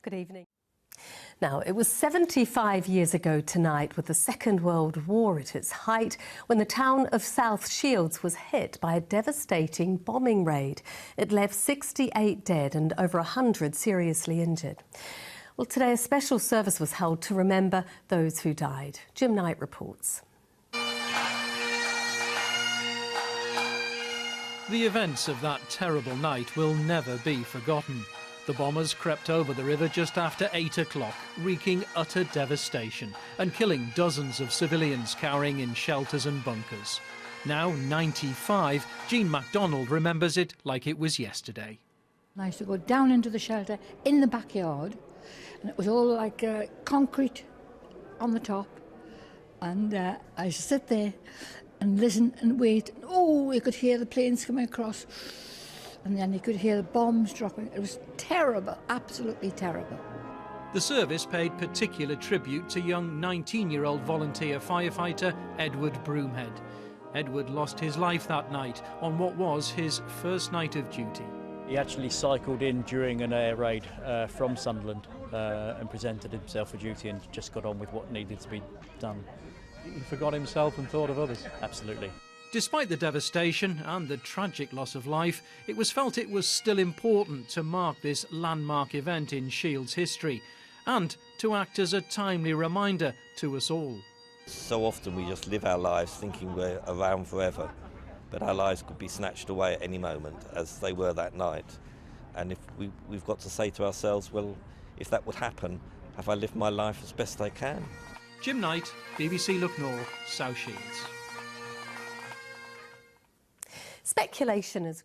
Good evening. Now, it was 75 years ago tonight, with the Second World War at its height, when the town of South Shields was hit by a devastating bombing raid. It left 68 dead and over 100 seriously injured. Well, today a special service was held to remember those who died. Jim Knight reports. The events of that terrible night will never be forgotten. The bombers crept over the river just after 8 o'clock, wreaking utter devastation and killing dozens of civilians cowering in shelters and bunkers. Now 95, Jean MacDonald remembers it like it was yesterday. I used to go down into the shelter in the backyard, and it was all like concrete on the top, and I used to sit there and listen and wait. Oh, you could hear the planes coming across, and then you could hear the bombs dropping. It was terrible, absolutely terrible. The service paid particular tribute to young 19-year-old volunteer firefighter Edward Broomhead. Edward lost his life that night on what was his first night of duty. He actually cycled in during an air raid from Sunderland and presented himself for duty and just got on with what needed to be done. He forgot himself and thought of others. Absolutely. Despite the devastation and the tragic loss of life, it was felt it was still important to mark this landmark event in Shields history and to act as a timely reminder to us all. So often we just live our lives thinking we're around forever, but our lives could be snatched away at any moment, as they were that night. And if we've got to say to ourselves, well, if that would happen, have I lived my life as best I can? Jim Knight, BBC Look North, South Shields. Speculation is